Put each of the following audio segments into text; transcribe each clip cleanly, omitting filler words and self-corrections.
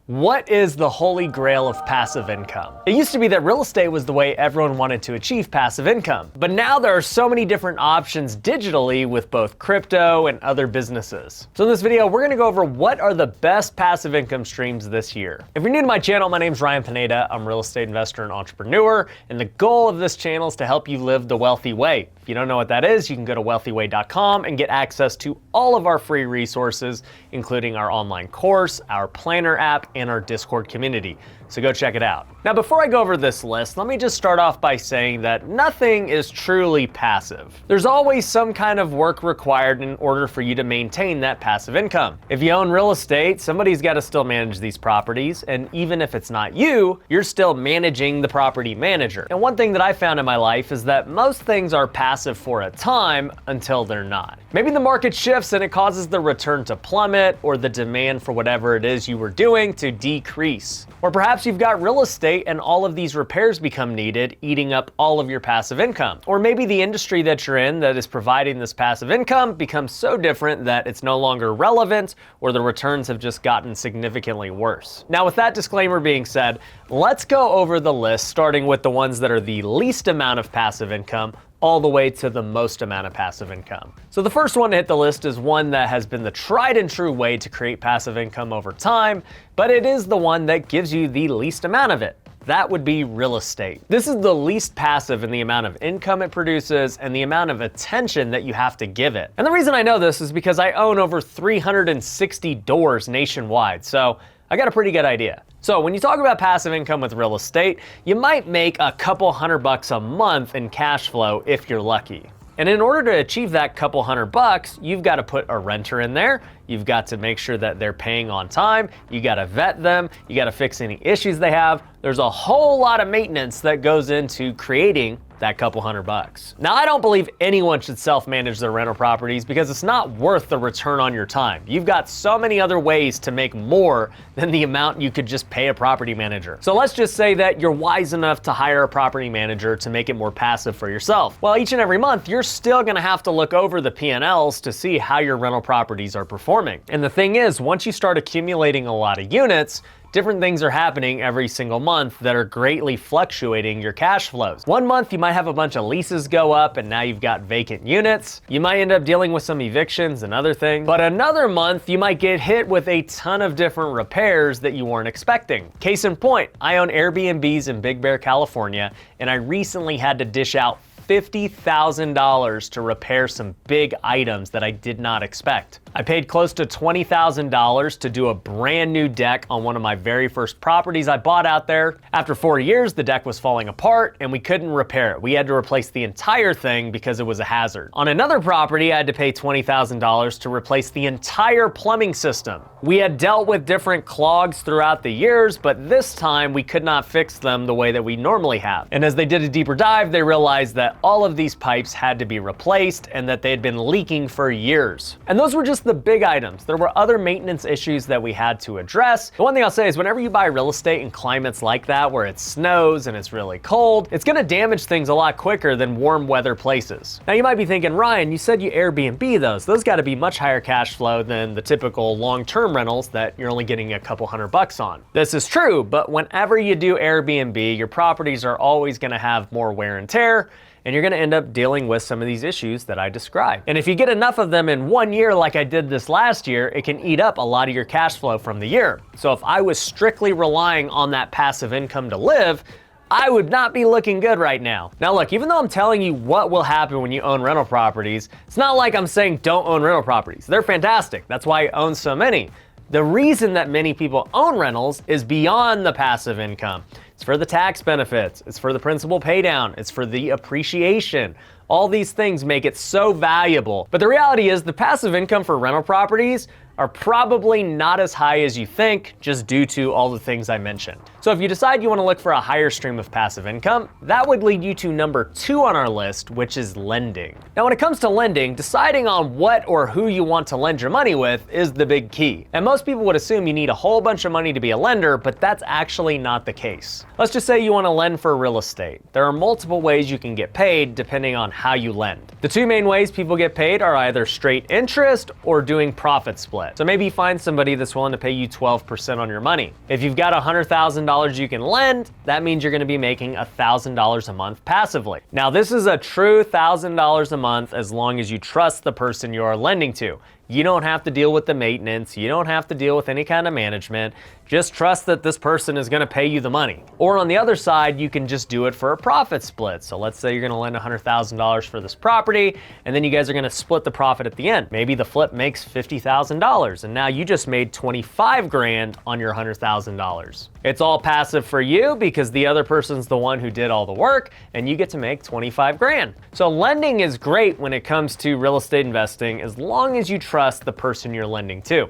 What is the holy grail of passive income? It used to be that real estate was the way everyone wanted to achieve passive income, but now there are so many different options digitally with both crypto and other businesses. So in this video, we're gonna go over what are the best passive income streams this year. If you're new to my channel, my name's Ryan Pineda. I'm a real estate investor and entrepreneur, and the goal of this channel is to help you live the wealthy way. If you don't know what that is, you can go to wealthyway.com and get access to all of our free resources, including our online course, our planner app, and our Discord community. So go check it out. Now, before I go over this list, let me just start off by saying that nothing is truly passive. There's always some kind of work required in order for you to maintain that passive income. If you own real estate, somebody's got to still manage these properties, and even if it's not you, you're still managing the property manager. And one thing that I found in my life is that most things are passive for a time until they're not. Maybe the market shifts and it causes the return to plummet, or the demand for whatever it is you were doing to decrease. Or perhaps you've got real estate and all of these repairs become needed, eating up all of your passive income. Or maybe the industry that you're in that is providing this passive income becomes so different that it's no longer relevant, or the returns have just gotten significantly worse. Now, with that disclaimer being said, let's go over the list, starting with the ones that are the least amount of passive income all the way to the most amount of passive income. So the first one to hit the list is one that has been the tried and true way to create passive income over time, but it is the one that gives you the least amount of it. That would be real estate. This is the least passive in the amount of income it produces and the amount of attention that you have to give it. And the reason I know this is because I own over 360 doors nationwide, so I got a pretty good idea. So when you talk about passive income with real estate, you might make a couple $100 a month in cash flow if you're lucky. And in order to achieve that couple $100, you've got to put a renter in there. You've got to make sure that they're paying on time. You got to vet them. You got to fix any issues they have. There's a whole lot of maintenance that goes into creating that couple $100. Now, I don't believe anyone should self-manage their rental properties because it's not worth the return on your time. You've got so many other ways to make more than the amount you could just pay a property manager. So let's just say that you're wise enough to hire a property manager to make it more passive for yourself. Well, each and every month, you're still gonna have to look over the P&Ls to see how your rental properties are performing. And the thing is, once you start accumulating a lot of units, different things are happening every single month that are greatly fluctuating your cash flows. One month you might have a bunch of leases go up and now you've got vacant units. You might end up dealing with some evictions and other things. But another month you might get hit with a ton of different repairs that you weren't expecting. Case in point, I own Airbnbs in Big Bear, California, and I recently had to dish out $50,000 to repair some big items that I did not expect. I paid close to $20,000 to do a brand new deck on one of my very first properties I bought out there. After 4 years, the deck was falling apart and we couldn't repair it. We had to replace the entire thing because it was a hazard. On another property, I had to pay $20,000 to replace the entire plumbing system. We had dealt with different clogs throughout the years, but this time we could not fix them the way that we normally have. And as they did a deeper dive, they realized that all of these pipes had to be replaced and that they had been leaking for years. And those were just the big items. There were other maintenance issues that we had to address. The one thing I'll say is whenever you buy real estate in climates like that, where it snows and it's really cold, it's gonna damage things a lot quicker than warm weather places. Now you might be thinking, Ryan, you said you Airbnb those. Those gotta be much higher cash flow than the typical long-term rentals that you're only getting a couple $100 on. This is true, but whenever you do Airbnb, your properties are always gonna have more wear and tear, and you're gonna end up dealing with some of these issues that I described. And if you get enough of them in 1 year like I did this last year, it can eat up a lot of your cash flow from the year. So if I was strictly relying on that passive income to live, I would not be looking good right now. Now look, even though I'm telling you what will happen when you own rental properties, it's not like I'm saying don't own rental properties. They're fantastic. That's why I own so many. The reason that many people own rentals is beyond the passive income. It's for the tax benefits, it's for the principal pay down, it's for the appreciation. All these things make it so valuable. But the reality is the passive income for rental properties are probably not as high as you think, just due to all the things I mentioned. So if you decide you want to look for a higher stream of passive income, that would lead you to number 2 on our list, which is lending. Now, when it comes to lending, deciding on what or who you want to lend your money with is the big key. And most people would assume you need a whole bunch of money to be a lender, but that's actually not the case. Let's just say you want to lend for real estate. There are multiple ways you can get paid depending on how you lend. The two main ways people get paid are either straight interest or doing profit split. So maybe you find somebody that's willing to pay you 12% on your money. If you've got $100,000 you can lend, that means you're gonna be making $1,000 a month passively. Now this is a true $1,000 a month as long as you trust the person you are lending to. You don't have to deal with the maintenance. You don't have to deal with any kind of management. Just trust that this person is gonna pay you the money. Or on the other side, you can just do it for a profit split. So let's say you're gonna lend $100,000 for this property, and then you guys are gonna split the profit at the end. Maybe the flip makes $50,000, and now you just made 25 grand on your $100,000. It's all passive for you because the other person's the one who did all the work, and you get to make 25 grand. So lending is great when it comes to real estate investing as long as you trust the person you're lending to.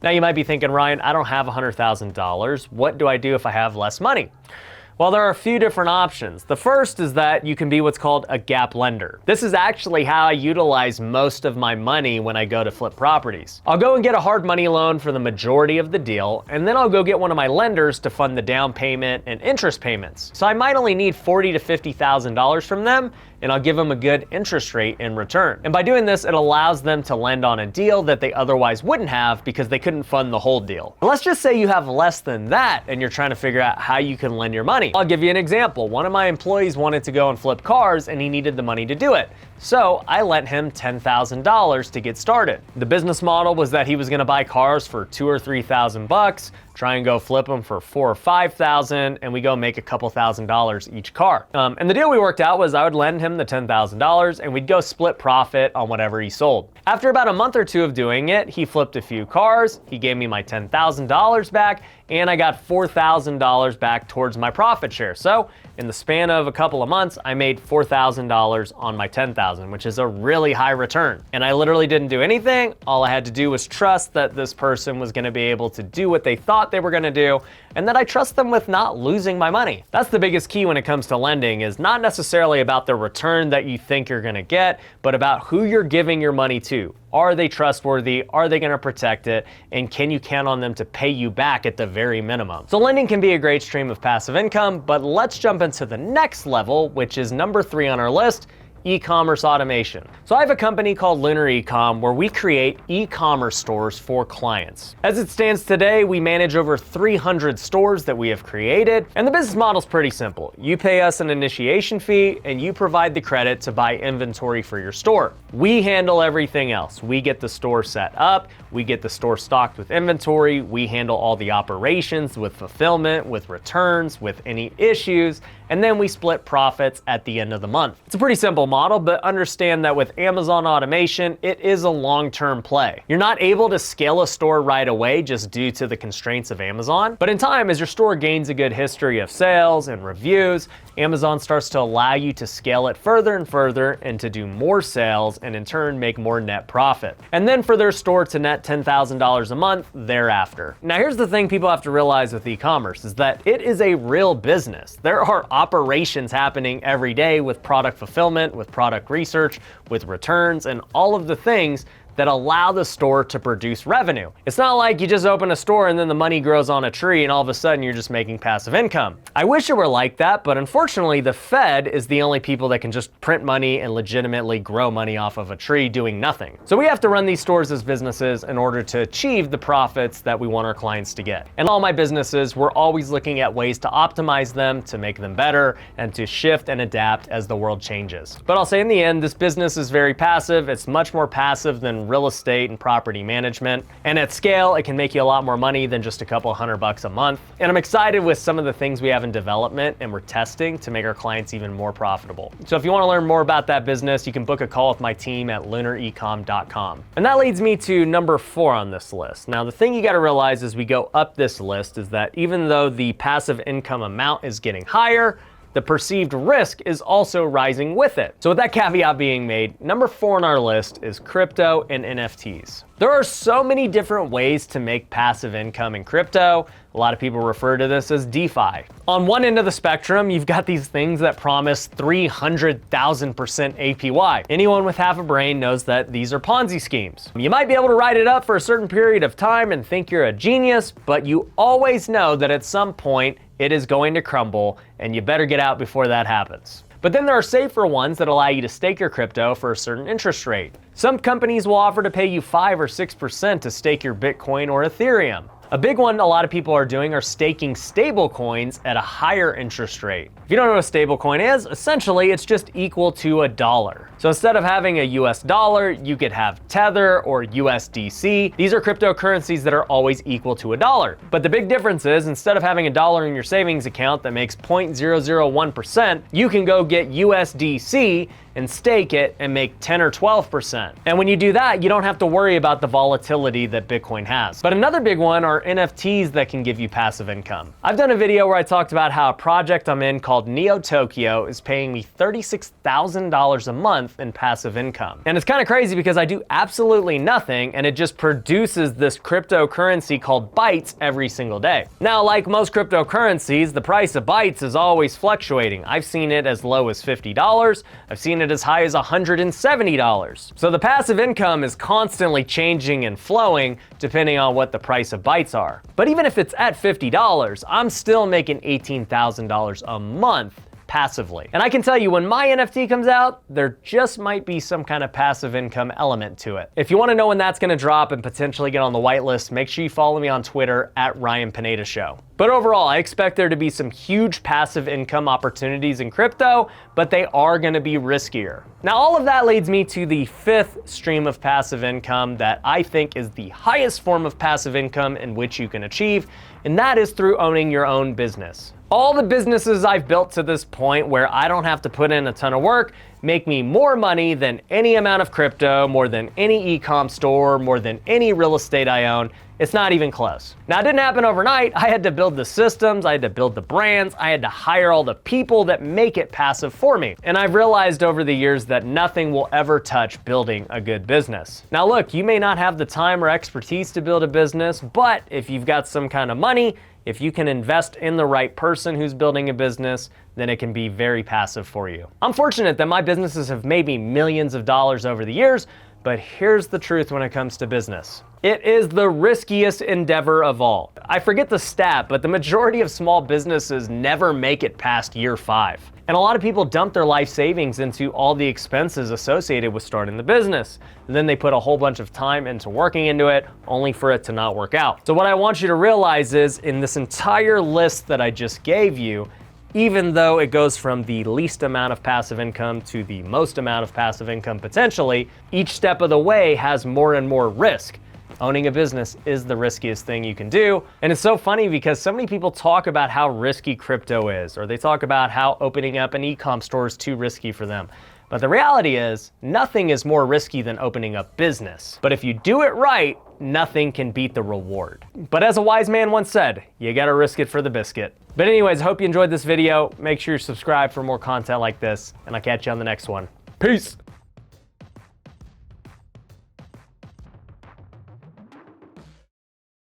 Now you might be thinking, Ryan, I don't have $100,000. What do I do if I have less money? Well, there are a few different options. The first is that you can be what's called a gap lender. This is actually how I utilize most of my money when I go to flip properties. I'll go and get a hard money loan for the majority of the deal, and then I'll go get one of my lenders to fund the down payment and interest payments. So I might only need $40,000 to $50,000 from them, and I'll give them a good interest rate in return. And by doing this, it allows them to lend on a deal that they otherwise wouldn't have because they couldn't fund the whole deal. And let's just say you have less than that and you're trying to figure out how you can lend your money. I'll give you an example. One of my employees wanted to go and flip cars and he needed the money to do it. So I lent him $10,000 to get started. The business model was that he was gonna buy cars for $2,000 or $3,000, try and go flip them for $4,000 or $5,000, and we go make a couple $1,000s each car. And the deal we worked out was I would lend him the $10,000 and we'd go split profit on whatever he sold. After about a month or two of doing it, he flipped a few cars, he gave me my $10,000 back, and I got $4,000 back towards my profit share. So in the span of a couple of months, I made $4,000 on my $10,000, which is a really high return. And I literally didn't do anything. All I had to do was trust that this person was gonna be able to do what they thought they were gonna do, and that I trust them with not losing my money. That's the biggest key when it comes to lending, is not necessarily about the return that you think you're gonna get, but about who you're giving your money to. Are they trustworthy? Are they gonna protect it? And can you count on them to pay you back at the very minimum? So lending can be a great stream of passive income, but let's jump into the next level, which is number 3 on our list, e-commerce automation. So I have a company called Lunar E-com where we create e-commerce stores for clients. As it stands today, we manage over 300 stores that we have created, and the business model is pretty simple. You pay us an initiation fee and you provide the credit to buy inventory for your store. We handle everything else. We get the store set up, we get the store stocked with inventory, we handle all the operations with fulfillment, with returns, with any issues, and then we split profits at the end of the month. It's a pretty simple model, but understand that with Amazon automation, it is a long-term play. You're not able to scale a store right away just due to the constraints of Amazon, but in time, as your store gains a good history of sales and reviews, Amazon starts to allow you to scale it further and further and to do more sales and in turn make more net profit. And then for their store to net $10,000 a month thereafter. Now here's the thing people have to realize with e-commerce is that it is a real business. There are operations happening every day with product fulfillment, with product research, with returns, and all of the things that allow the store to produce revenue. It's not like you just open a store and then the money grows on a tree and all of a sudden you're just making passive income. I wish it were like that, but unfortunately the Fed is the only people that can just print money and legitimately grow money off of a tree doing nothing. So we have to run these stores as businesses in order to achieve the profits that we want our clients to get. And all my businesses, we're always looking at ways to optimize them, to make them better, and to shift and adapt as the world changes. But I'll say in the end, this business is very passive. It's much more passive than real estate and property management. And at scale, it can make you a lot more money than just a couple $100 a month. And I'm excited with some of the things we have in development and we're testing to make our clients even more profitable. So if you want to learn more about that business, you can book a call with my team at lunarecom.com. And that leads me to number 4 on this list. Now, the thing you got to realize as we go up this list is that even though the passive income amount is getting higher, the perceived risk is also rising with it. So with that caveat being made, number 4 on our list is crypto and NFTs. There are so many different ways to make passive income in crypto. A lot of people refer to this as DeFi. On one end of the spectrum, you've got these things that promise 300,000% APY. Anyone with half a brain knows that these are Ponzi schemes. You might be able to write it up for a certain period of time and think you're a genius, but you always know that at some point it is going to crumble and you better get out before that happens. But then there are safer ones that allow you to stake your crypto for a certain interest rate. Some companies will offer to pay you 5 or 6% to stake your Bitcoin or Ethereum. A big one a lot of people are doing are staking stable coins at a higher interest rate. If you don't know what a stable coin is, essentially it's just equal to a dollar. So instead of having a US dollar, you could have Tether or USDC. These are cryptocurrencies that are always equal to a dollar. But the big difference is instead of having a dollar in your savings account that makes 0.001%, you can go get USDC and stake it and make 10 or 12%. And when you do that, you don't have to worry about the volatility that Bitcoin has. But another big one are NFTs that can give you passive income. I've done a video where I talked about how a project I'm in called Neo Tokyo is paying me $36,000 a month in passive income. And it's kind of crazy because I do absolutely nothing and it just produces this cryptocurrency called bytes every single day. Now, like most cryptocurrencies, the price of bytes is always fluctuating. I've seen it as low as $50. I've seen it as high as $170. So the passive income is constantly changing and flowing depending on what the price of bytes are. But even if it's at $50, I'm still making $18,000 a month passively. And I can tell you when my NFT comes out, there just might be some kind of passive income element to it. If you want to know when that's going to drop and potentially get on the whitelist, make sure you follow me on Twitter at Ryan Pineda Show. But overall, I expect there to be some huge passive income opportunities in crypto, but they are going to be riskier. Now, all of that leads me to the fifth stream of passive income that I think is the highest form of passive income in which you can achieve, and that is through owning your own business. All the businesses I've built to this point where I don't have to put in a ton of work make me more money than any amount of crypto, more than any e-com store, more than any real estate I own. It's not even close. Now, it didn't happen overnight. I had to build the systems, I had to build the brands, I had to hire all the people that make it passive for me. And I've realized over the years that nothing will ever touch building a good business. Now look, you may not have the time or expertise to build a business, but if you've got some kind of money, if you can invest in the right person who's building a business, then it can be very passive for you. I'm fortunate that my businesses have made me millions of dollars over the years, but here's the truth when it comes to business. It is the riskiest endeavor of all. I forget the stat, but the majority of small businesses never make it past year 5. And a lot of people dump their life savings into all the expenses associated with starting the business. And then they put a whole bunch of time into working into it, only for it to not work out. So what I want you to realize is in this entire list that I just gave you, even though it goes from the least amount of passive income to the most amount of passive income potentially, each step of the way has more and more risk. Owning a business is the riskiest thing you can do. And it's so funny because so many people talk about how risky crypto is, or they talk about how opening up an e-com store is too risky for them. But the reality is, nothing is more risky than opening up business. But if you do it right, nothing can beat the reward. But as a wise man once said, you gotta risk it for the biscuit. But anyways, I hope you enjoyed this video. Make sure you're subscribed for more content like this, and I'll catch you on the next one. Peace.